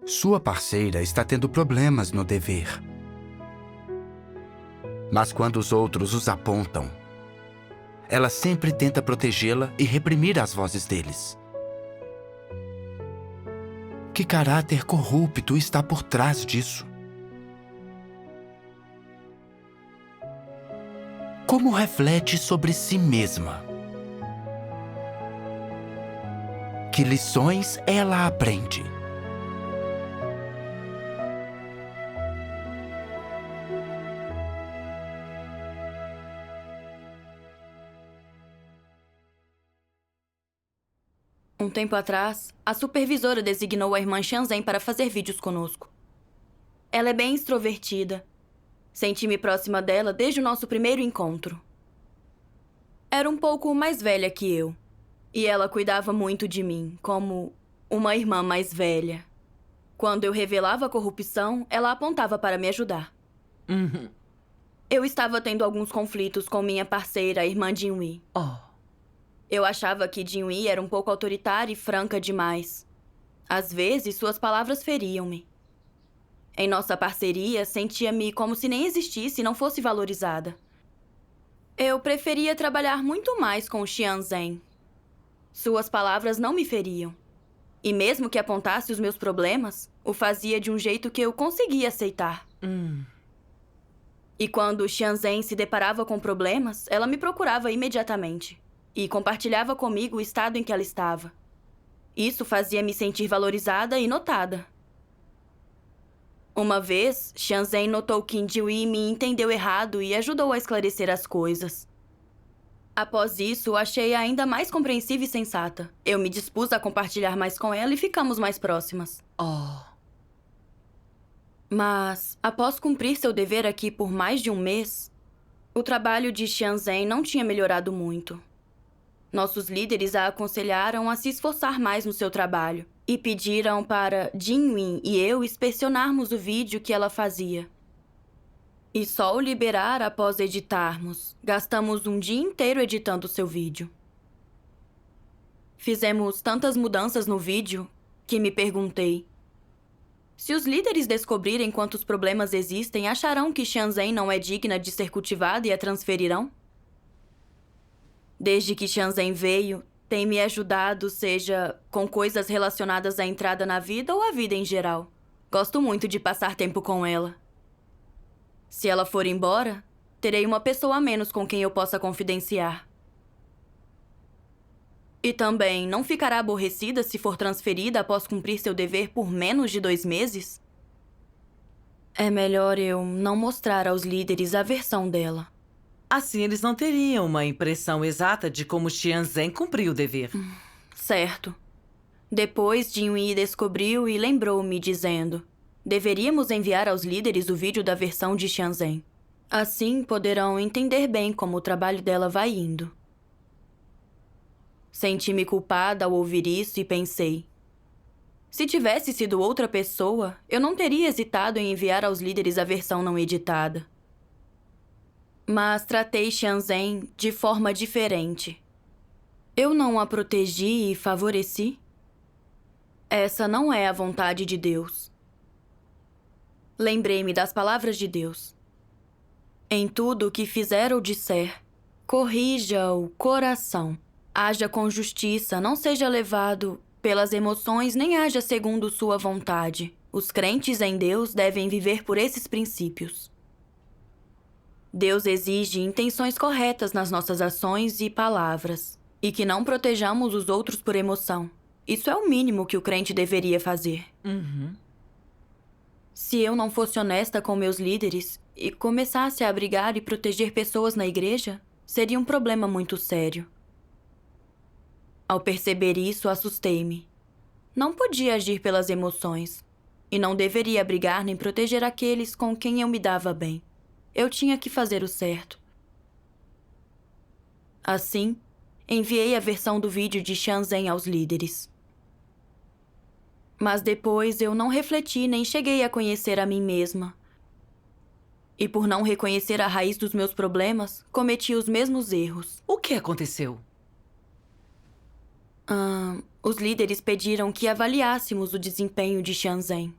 Sua parceira está tendo problemas no dever. Mas quando os outros os apontam, ela sempre tenta protegê-la e reprimir as vozes deles. Que caráter corrupto está por trás disso? Como reflete sobre si mesma? Que lições ela aprende? Um tempo atrás, a supervisora designou a irmã Xianzhen para fazer vídeos conosco. Ela é bem extrovertida. Senti-me próxima dela desde o nosso primeiro encontro. Era um pouco mais velha que eu. E ela cuidava muito de mim, como uma irmã mais velha. Quando eu revelava a corrupção, ela apontava para me ajudar. Eu estava tendo alguns conflitos com minha parceira, a irmã Jinhui. Eu achava que Jinhui era um pouco autoritária e franca demais. Às vezes, suas palavras feriam-me. Em nossa parceria, sentia-me como se nem existisse e não fosse valorizada. Eu preferia trabalhar muito mais com Xianzhen. Suas palavras não me feriam. E mesmo que apontasse os meus problemas, o fazia de um jeito que eu conseguia aceitar. E quando Xianzhen se deparava com problemas, ela me procurava imediatamente. E compartilhava comigo o estado em que ela estava. Isso fazia me sentir valorizada e notada. Uma vez, Xianzhen notou que Jinhui me entendeu errado e ajudou a esclarecer as coisas. Após isso, achei-a ainda mais compreensiva e sensata. Eu me dispus a compartilhar mais com ela e ficamos mais próximas. Mas, após cumprir seu dever aqui por mais de um mês, o trabalho de Xianzhen não tinha melhorado muito. Nossos líderes a aconselharam a se esforçar mais no seu trabalho e pediram para Jinhui e eu inspecionarmos o vídeo que ela fazia. E só o liberar após editarmos. Gastamos um dia inteiro editando seu vídeo. Fizemos tantas mudanças no vídeo que me perguntei: se os líderes descobrirem quantos problemas existem, acharão que Xianzhen não é digna de ser cultivada e a transferirão? Desde que Xianzhen veio, tem me ajudado, seja com coisas relacionadas à entrada na vida ou à vida em geral. Gosto muito de passar tempo com ela. Se ela for embora, terei uma pessoa a menos com quem eu possa confidenciar. E também, não ficará aborrecida se for transferida após cumprir seu dever por menos de 2 meses? É melhor eu não mostrar aos líderes a versão dela. Assim, eles não teriam uma impressão exata de como Xianzhen cumpriu o dever. Certo. Depois, Jinhui descobriu e lembrou-me, dizendo: deveríamos enviar aos líderes o vídeo da versão de Xianzhen. Assim, poderão entender bem como o trabalho dela vai indo. Senti-me culpada ao ouvir isso e pensei: se tivesse sido outra pessoa, eu não teria hesitado em enviar aos líderes a versão não editada. Mas tratei Xianzhen de forma diferente. Eu não a protegi e favoreci? Essa não é a vontade de Deus. Lembrei-me das palavras de Deus. Em tudo o que fizer ou disser, corrija o coração. Haja com justiça, não seja levado pelas emoções, nem haja segundo sua vontade. Os crentes em Deus devem viver por esses princípios. Deus exige intenções corretas nas nossas ações e palavras, e que não protejamos os outros por emoção. Isso é o mínimo que o crente deveria fazer. Se eu não fosse honesta com meus líderes e começasse a abrigar e proteger pessoas na igreja, seria um problema muito sério. Ao perceber isso, assustei-me. Não podia agir pelas emoções, e não deveria abrigar nem proteger aqueles com quem eu me dava bem. Eu tinha que fazer o certo. Assim, enviei a versão do vídeo de Xianzhen aos líderes. Mas depois eu não refleti nem cheguei a conhecer a mim mesma. E por não reconhecer a raiz dos meus problemas, cometi os mesmos erros. O que aconteceu? Os líderes pediram que avaliássemos o desempenho de Xianzhen.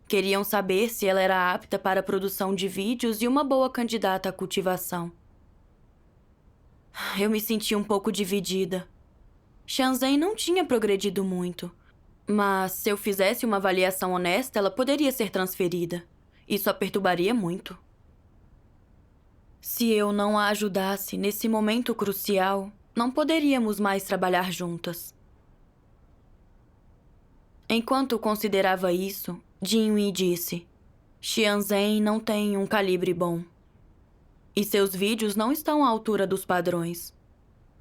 Queriam saber se ela era apta para a produção de vídeos e uma boa candidata à cultivação. Eu me senti um pouco dividida. Xianzhen não tinha progredido muito, mas se eu fizesse uma avaliação honesta, ela poderia ser transferida. Isso a perturbaria muito. Se eu não a ajudasse nesse momento crucial, não poderíamos mais trabalhar juntas. Enquanto considerava isso, Jinhui disse: Xianzhen não tem um calibre bom. E seus vídeos não estão à altura dos padrões.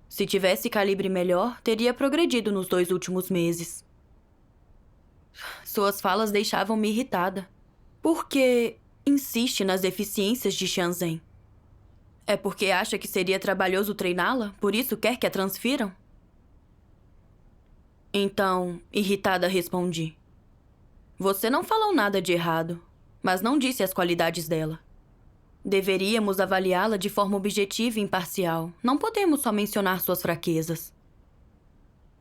Se tivesse calibre melhor, teria progredido nos 2 últimos meses. Suas falas deixavam-me irritada. Por que insiste nas deficiências de Xianzhen? É porque acha que seria trabalhoso treiná-la? Por isso quer que a transfiram? Então, irritada, respondi: Você não falou nada de errado, mas não disse as qualidades dela. Deveríamos avaliá-la de forma objetiva e imparcial. Não podemos só mencionar suas fraquezas.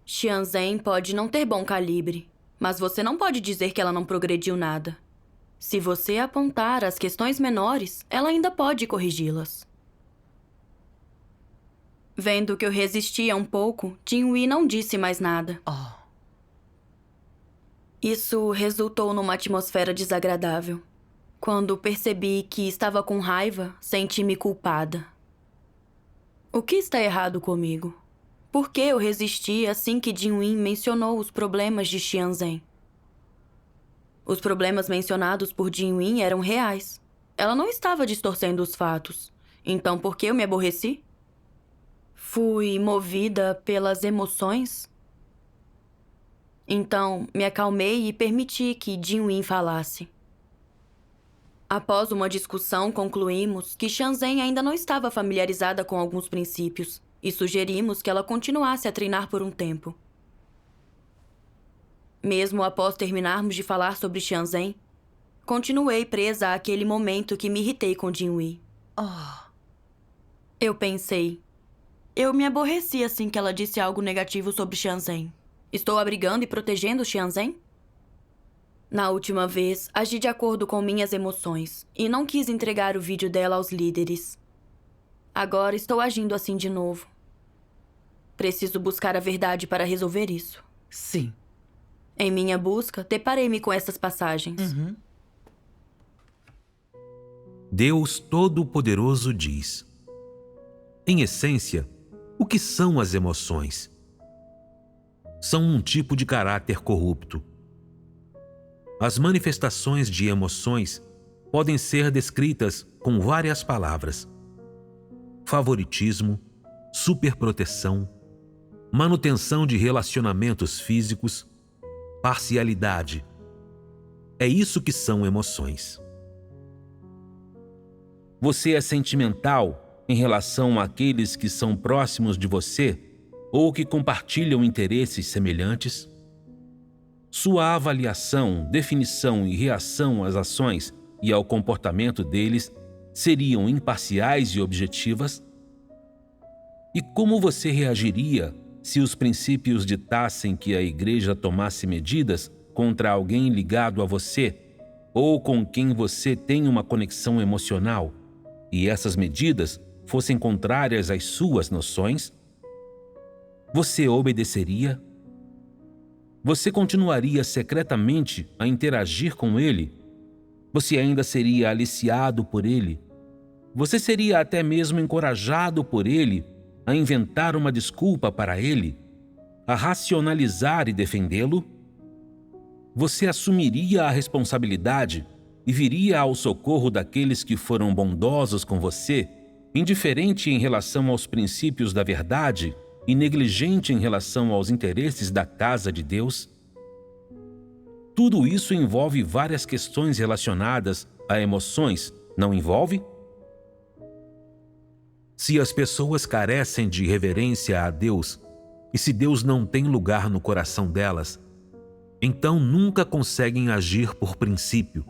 Xianzhen pode não ter bom calibre, mas você não pode dizer que ela não progrediu nada. Se você apontar as questões menores, ela ainda pode corrigi-las. Vendo que eu resistia um pouco, Jinhui não disse mais nada. Isso resultou numa atmosfera desagradável. Quando percebi que estava com raiva, senti-me culpada. O que está errado comigo? Por que eu resisti assim que Jinhui mencionou os problemas de Xianzhen? Os problemas mencionados por Jinhui eram reais. Ela não estava distorcendo os fatos. Então por que eu me aborreci? Fui movida pelas emoções? Então, me acalmei e permiti que Jinhui falasse. Após uma discussão, concluímos que Xianzhen ainda não estava familiarizada com alguns princípios e sugerimos que ela continuasse a treinar por um tempo. Mesmo após terminarmos de falar sobre Xianzhen, continuei presa àquele momento que me irritei com Jinhui. Eu pensei: eu me aborreci assim que ela disse algo negativo sobre Xianzhen. Estou abrigando e protegendo Xianzhen? Na última vez, agi de acordo com minhas emoções e não quis entregar o vídeo dela aos líderes. Agora estou agindo assim de novo. Preciso buscar a verdade para resolver isso. Sim. Em minha busca, deparei-me com essas passagens. Deus Todo-Poderoso diz: em essência, o que são as emoções? São um tipo de caráter corrupto. As manifestações de emoções podem ser descritas com várias palavras: favoritismo, superproteção, manutenção de relacionamentos físicos, parcialidade. É isso que são emoções. Você é sentimental em relação àqueles que são próximos de você ou que compartilham interesses semelhantes? Sua avaliação, definição e reação às ações e ao comportamento deles seriam imparciais e objetivas? E como você reagiria se os princípios ditassem que a igreja tomasse medidas contra alguém ligado a você ou com quem você tem uma conexão emocional e essas medidas fossem contrárias às suas noções? Você obedeceria? Você continuaria secretamente a interagir com ele? Você ainda seria aliciado por ele? Você seria até mesmo encorajado por ele a inventar uma desculpa para ele? A racionalizar e defendê-lo? Você assumiria a responsabilidade e viria ao socorro daqueles que foram bondosos com você, indiferente em relação aos princípios da verdade e negligente em relação aos interesses da casa de Deus? Tudo isso envolve várias questões relacionadas a emoções, não envolve? Se as pessoas carecem de reverência a Deus, e se Deus não tem lugar no coração delas, então nunca conseguem agir por princípio,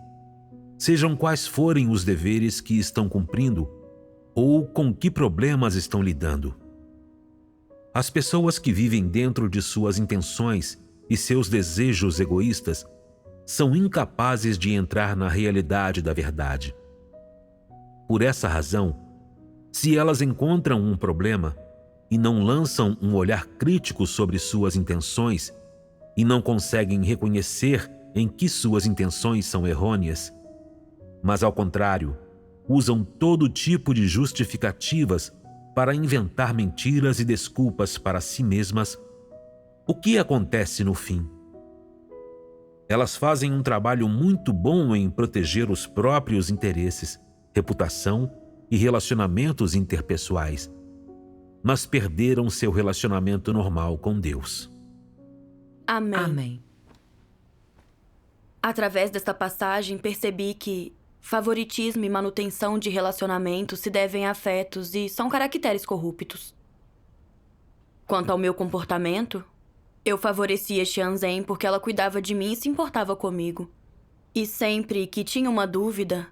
sejam quais forem os deveres que estão cumprindo ou com que problemas estão lidando. As pessoas que vivem dentro de suas intenções e seus desejos egoístas são incapazes de entrar na realidade da verdade. Por essa razão, se elas encontram um problema e não lançam um olhar crítico sobre suas intenções e não conseguem reconhecer em que suas intenções são errôneas, mas ao contrário, usam todo tipo de justificativas para inventar mentiras e desculpas para si mesmas, o que acontece no fim? Elas fazem um trabalho muito bom em proteger os próprios interesses, reputação e relacionamentos interpessoais, mas perderam seu relacionamento normal com Deus. Amém. Amém. Através desta passagem, percebi que favoritismo e manutenção de relacionamentos se devem a afetos e são caracteres corruptos. Quanto ao meu comportamento, eu favorecia Xianzhen porque ela cuidava de mim e se importava comigo. E sempre que tinha uma dúvida,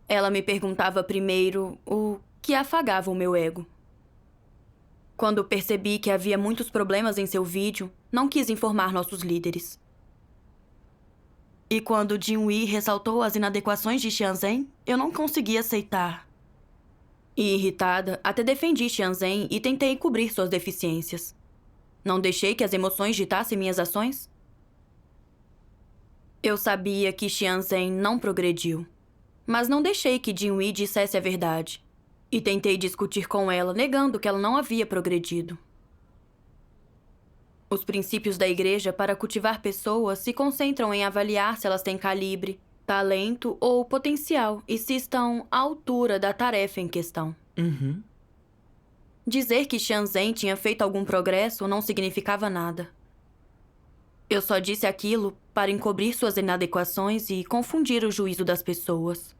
ela me perguntava primeiro o que afagava o meu ego. Quando percebi que havia muitos problemas em seu vídeo, não quis informar nossos líderes. E quando Jinwei ressaltou as inadequações de Xianzhen, eu não consegui aceitar. E irritada, até defendi Xianzhen e tentei cobrir suas deficiências. Não deixei que as emoções ditassem minhas ações? Eu sabia que Xianzhen não progrediu, mas não deixei que Jinwei dissesse a verdade. E tentei discutir com ela, negando que ela não havia progredido. Os princípios da igreja para cultivar pessoas se concentram em avaliar se elas têm calibre, talento ou potencial e se estão à altura da tarefa em questão. Uhum. Dizer que Xianzhen tinha feito algum progresso não significava nada. Eu só disse aquilo para encobrir suas inadequações e confundir o juízo das pessoas.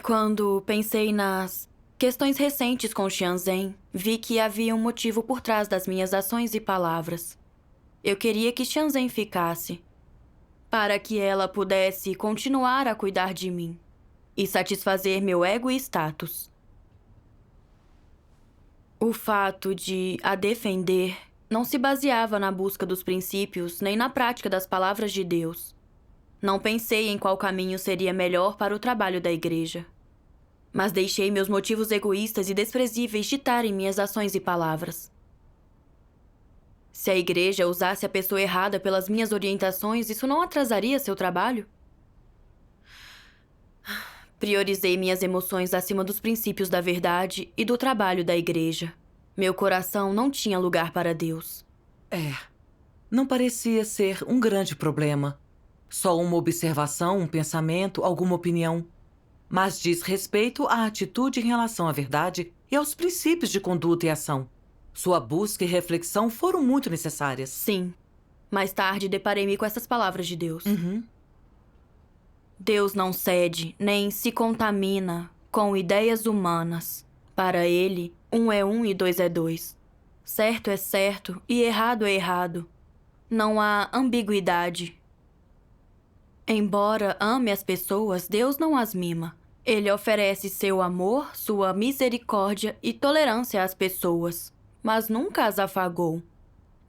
Quando pensei nas questões recentes com Xianzhen, vi que havia um motivo por trás das minhas ações e palavras. Eu queria que Xianzhen ficasse, para que ela pudesse continuar a cuidar de mim e satisfazer meu ego e status. O fato de a defender não se baseava na busca dos princípios nem na prática das palavras de Deus. Não pensei em qual caminho seria melhor para o trabalho da igreja. Mas deixei meus motivos egoístas e desprezíveis ditarem minhas ações e palavras. Se a igreja usasse a pessoa errada pelas minhas orientações, isso não atrasaria seu trabalho? Priorizei minhas emoções acima dos princípios da verdade e do trabalho da igreja. Meu coração não tinha lugar para Deus. Não parecia ser um grande problema. Só uma observação, um pensamento, alguma opinião. Mas diz respeito à atitude em relação à verdade e aos princípios de conduta e ação. Sua busca e reflexão foram muito necessárias. Sim. Mais tarde, deparei-me com essas palavras de Deus. Uhum. Deus não cede, nem se contamina com ideias humanas. Para ele, 1 é 1 e 2 é 2. Certo é certo e errado é errado. Não há ambiguidade. Embora ame as pessoas, Deus não as mima. Ele oferece seu amor, sua misericórdia e tolerância às pessoas, mas nunca as afagou.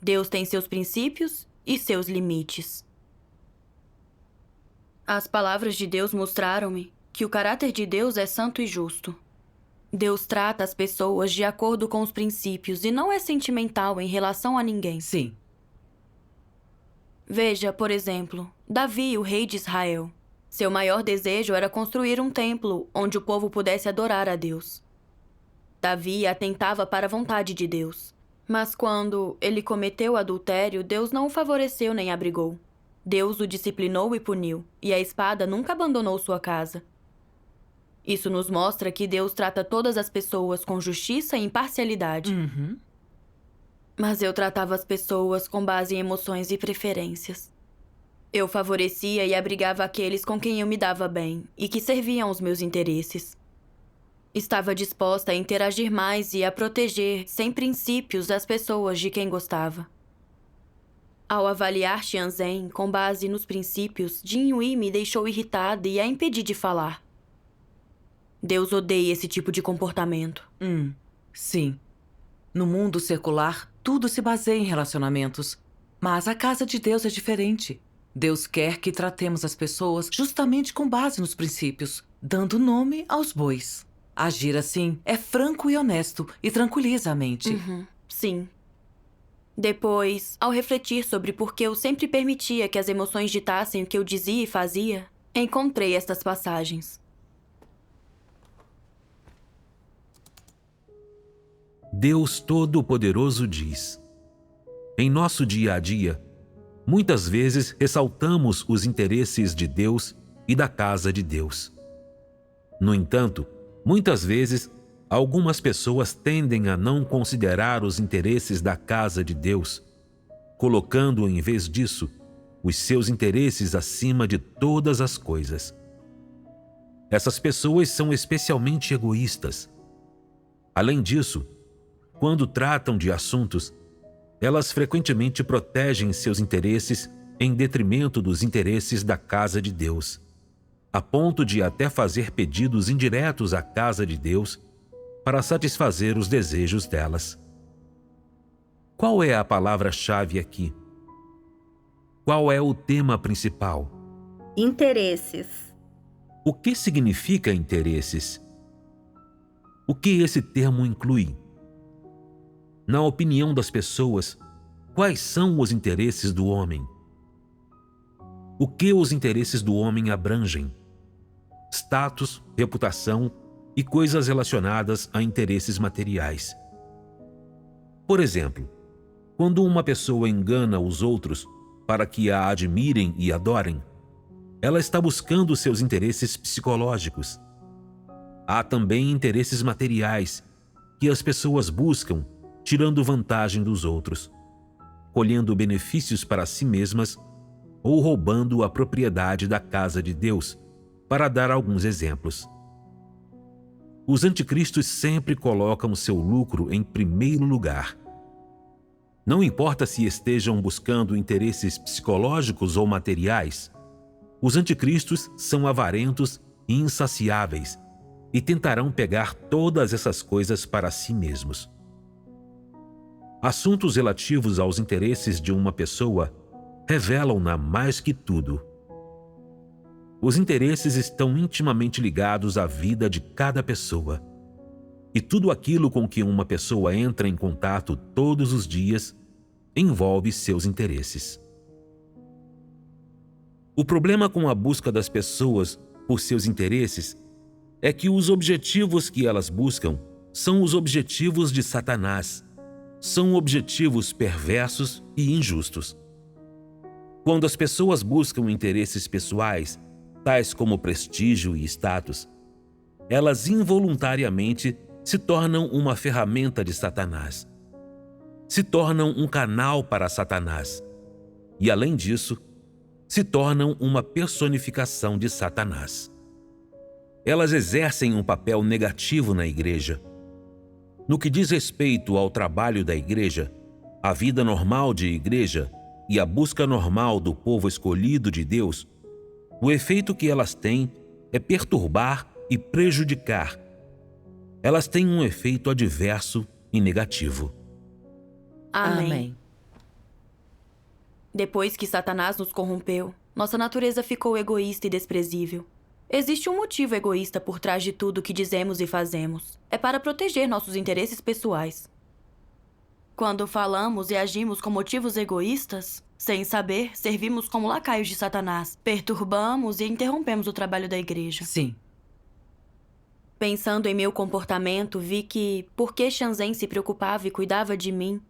Deus tem seus princípios e seus limites. As palavras de Deus mostraram-me que o caráter de Deus é santo e justo. Deus trata as pessoas de acordo com os princípios e não é sentimental em relação a ninguém. Sim. Veja, por exemplo, Davi, o rei de Israel. Seu maior desejo era construir um templo onde o povo pudesse adorar a Deus. Davi atentava para a vontade de Deus. Mas quando ele cometeu adultério, Deus não o favoreceu nem abrigou. Deus o disciplinou e puniu, e a espada nunca abandonou sua casa. Isso nos mostra que Deus trata todas as pessoas com justiça e imparcialidade. Uhum. Mas eu tratava as pessoas com base em emoções e preferências. Eu favorecia e abrigava aqueles com quem eu me dava bem e que serviam aos meus interesses. Estava disposta a interagir mais e a proteger, sem princípios, as pessoas de quem gostava. Ao avaliar Xianzhen com base nos princípios, Jinwei me deixou irritada e a impedi de falar. Deus odeia esse tipo de comportamento. Sim. No mundo secular, tudo se baseia em relacionamentos. Mas a casa de Deus é diferente. Deus quer que tratemos as pessoas justamente com base nos princípios, dando nome aos bois. Agir assim é franco e honesto e tranquiliza a mente. Sim. Depois, ao refletir sobre por que eu sempre permitia que as emoções ditassem o que eu dizia e fazia, encontrei estas passagens. Deus Todo-Poderoso diz: em nosso dia a dia, muitas vezes ressaltamos os interesses de Deus e da casa de Deus. No entanto, muitas vezes, algumas pessoas tendem a não considerar os interesses da casa de Deus, colocando, em vez disso, os seus interesses acima de todas as coisas. Essas pessoas são especialmente egoístas. Além disso, quando tratam de assuntos, elas frequentemente protegem seus interesses em detrimento dos interesses da casa de Deus, a ponto de até fazer pedidos indiretos à casa de Deus para satisfazer os desejos delas. Qual é a palavra-chave aqui? Qual é o tema principal? Interesses. O que significa interesses? O que esse termo inclui? Na opinião das pessoas, quais são os interesses do homem? O que os interesses do homem abrangem? Status, reputação e coisas relacionadas a interesses materiais. Por exemplo, quando uma pessoa engana os outros para que a admirem e adorem, ela está buscando seus interesses psicológicos. Há também interesses materiais que as pessoas buscam tirando vantagem dos outros, colhendo benefícios para si mesmas ou roubando a propriedade da casa de Deus, para dar alguns exemplos. Os anticristos sempre colocam seu lucro em primeiro lugar. Não importa se estejam buscando interesses psicológicos ou materiais, os anticristos são avarentos e insaciáveis e tentarão pegar todas essas coisas para si mesmos. Assuntos relativos aos interesses de uma pessoa revelam-na mais que tudo. Os interesses estão intimamente ligados à vida de cada pessoa. E tudo aquilo com que uma pessoa entra em contato todos os dias envolve seus interesses. O problema com a busca das pessoas por seus interesses é que os objetivos que elas buscam são os objetivos de Satanás. São objetivos perversos e injustos. Quando as pessoas buscam interesses pessoais, tais como prestígio e status, elas involuntariamente se tornam uma ferramenta de Satanás. Se tornam um canal para Satanás. E, além disso, se tornam uma personificação de Satanás. Elas exercem um papel negativo na igreja. No que diz respeito ao trabalho da igreja, a vida normal de igreja e a busca normal do povo escolhido de Deus, o efeito que elas têm é perturbar e prejudicar. Elas têm um efeito adverso e negativo. Amém. Depois que Satanás nos corrompeu, nossa natureza ficou egoísta e desprezível. Existe um motivo egoísta por trás de tudo que dizemos e fazemos. É para proteger nossos interesses pessoais. Quando falamos e agimos com motivos egoístas, sem saber, servimos como lacaios de Satanás, perturbamos e interrompemos o trabalho da igreja. Sim. Pensando em meu comportamento, vi que, porque Shanzhen se preocupava e cuidava de mim,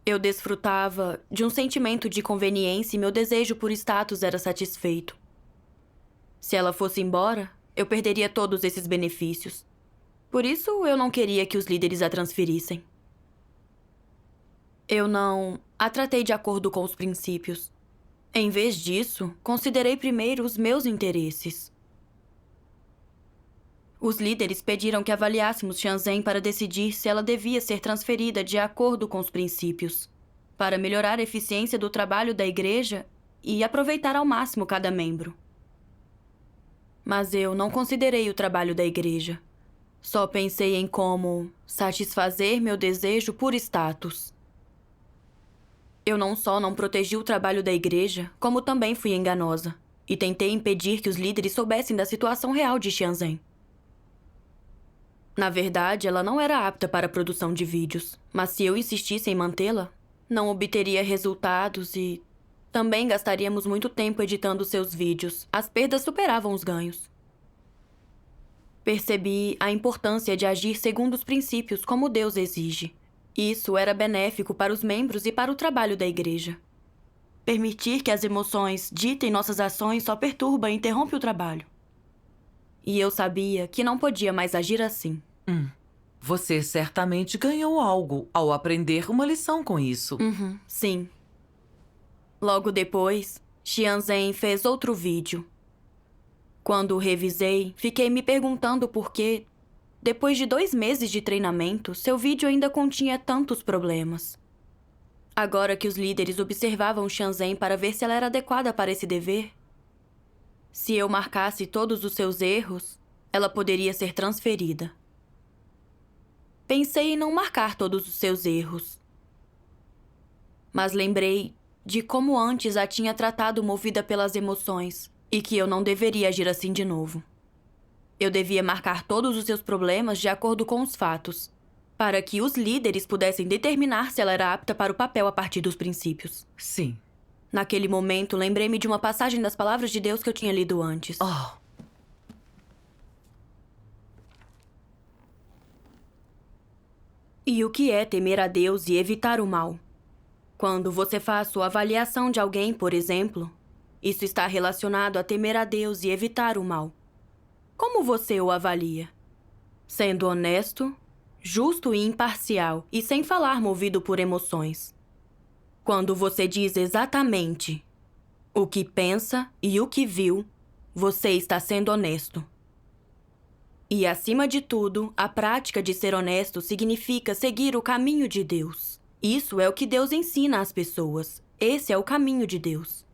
eu desfrutava de um sentimento de conveniência e meu desejo por status era satisfeito. Se ela fosse embora, eu perderia todos esses benefícios. Por isso, eu não queria que os líderes a transferissem. Eu não a tratei de acordo com os princípios. Em vez disso, considerei primeiro os meus interesses. Os líderes pediram que avaliássemos Shanzhen para decidir se ela devia ser transferida de acordo com os princípios, para melhorar a eficiência do trabalho da igreja e aproveitar ao máximo cada membro. Mas eu não considerei o trabalho da igreja. Só pensei em como satisfazer meu desejo por status. Eu não só não protegi o trabalho da igreja, como também fui enganosa. E tentei impedir que os líderes soubessem da situação real de Xianzhen. Na verdade, ela não era apta para a produção de vídeos, mas se eu insistisse em mantê-la, não obteria resultados e também gastaríamos muito tempo editando seus vídeos. As perdas superavam os ganhos. Percebi a importância de agir segundo os princípios como Deus exige. Isso era benéfico para os membros e para o trabalho da igreja. Permitir que as emoções ditem nossas ações só perturba e interrompe o trabalho. E eu sabia que não podia mais agir assim. Você certamente ganhou algo ao aprender uma lição com isso. Sim. Logo depois, Xianzhen fez outro vídeo. Quando o revisei, fiquei me perguntando por que, depois de 2 meses de treinamento, seu vídeo ainda continha tantos problemas. Agora que os líderes observavam Xianzhen para ver se ela era adequada para esse dever, se eu marcasse todos os seus erros, ela poderia ser transferida. Pensei em não marcar todos os seus erros. Mas lembrei de como antes a tinha tratado movida pelas emoções e que eu não deveria agir assim de novo. Eu devia marcar todos os seus problemas de acordo com os fatos, para que os líderes pudessem determinar se ela era apta para o papel a partir dos princípios. Sim. Naquele momento, lembrei-me de uma passagem das palavras de Deus que eu tinha lido antes. E o que é temer a Deus e evitar o mal? Quando você faz sua avaliação de alguém, por exemplo, isso está relacionado a temer a Deus e evitar o mal. Como você o avalia? Sendo honesto, justo e imparcial, e sem falar movido por emoções. Quando você diz exatamente o que pensa e o que viu, você está sendo honesto. E, acima de tudo, a prática de ser honesto significa seguir o caminho de Deus. Isso é o que Deus ensina às pessoas. Esse é o caminho de Deus.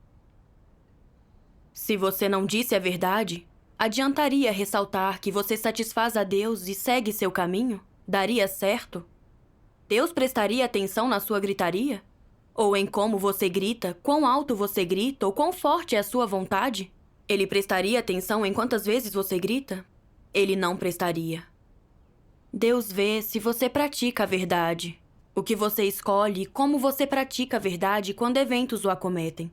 Se você não disse a verdade, adiantaria ressaltar que você satisfaz a Deus e segue seu caminho? Daria certo? Deus prestaria atenção na sua gritaria? Ou em como você grita, quão alto você grita ou quão forte é a sua vontade? Ele prestaria atenção em quantas vezes você grita? Ele não prestaria. Deus vê se você pratica a verdade, o que você escolhe e como você pratica a verdade quando eventos o acometem.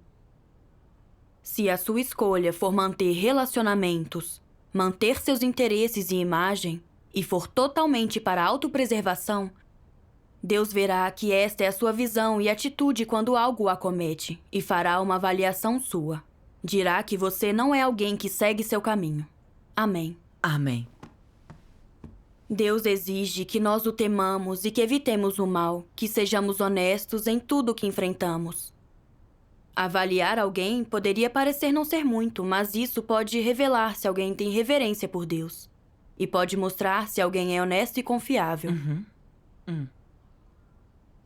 Se a sua escolha for manter relacionamentos, manter seus interesses e imagem, e for totalmente para a autopreservação, Deus verá que esta é a sua visão e atitude quando algo o acomete, e fará uma avaliação sua. Dirá que você não é alguém que segue seu caminho. Amém. Amém. Deus exige que nós o temamos e que evitemos o mal, que sejamos honestos em tudo que enfrentamos. Avaliar alguém poderia parecer não ser muito, mas isso pode revelar se alguém tem reverência por Deus. E pode mostrar se alguém é honesto e confiável.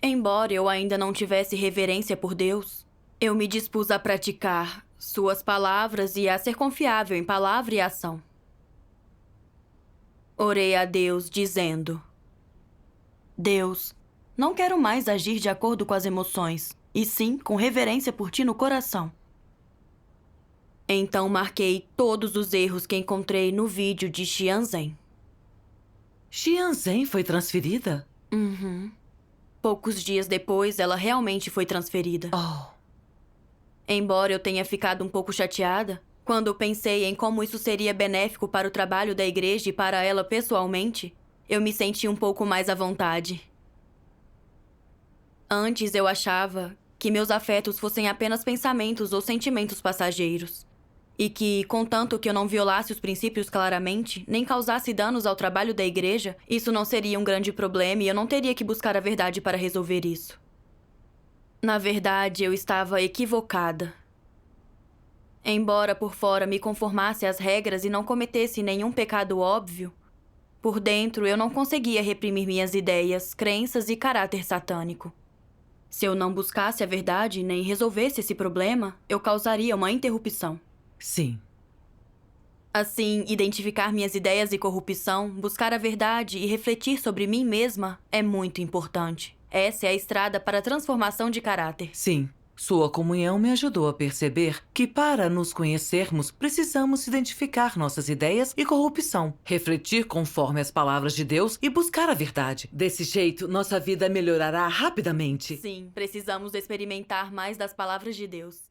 Embora eu ainda não tivesse reverência por Deus, eu me dispus a praticar suas palavras e a ser confiável em palavra e ação. Orei a Deus dizendo: Deus, não quero mais agir de acordo com as emoções, e sim com reverência por Ti no coração. Então marquei todos os erros que encontrei no vídeo de Xianzhen. Xianzhen foi transferida? Poucos dias depois, ela realmente foi transferida. Embora eu tenha ficado um pouco chateada, quando pensei em como isso seria benéfico para o trabalho da igreja e para ela pessoalmente, eu me senti um pouco mais à vontade. Antes eu achava que meus afetos fossem apenas pensamentos ou sentimentos passageiros. E que, contanto que eu não violasse os princípios claramente, nem causasse danos ao trabalho da igreja, isso não seria um grande problema e eu não teria que buscar a verdade para resolver isso. Na verdade, eu estava equivocada. Embora por fora me conformasse às regras e não cometesse nenhum pecado óbvio, por dentro eu não conseguia reprimir minhas ideias, crenças e caráter satânico. Se eu não buscasse a verdade nem resolvesse esse problema, eu causaria uma interrupção. Sim. Assim, identificar minhas ideias e corrupção, buscar a verdade e refletir sobre mim mesma é muito importante. Essa é a estrada para a transformação de caráter. Sim, sua comunhão me ajudou a perceber que para nos conhecermos, precisamos identificar nossas ideias e corrupção, refletir conforme as palavras de Deus e buscar a verdade. Desse jeito, nossa vida melhorará rapidamente. Sim, precisamos experimentar mais das palavras de Deus.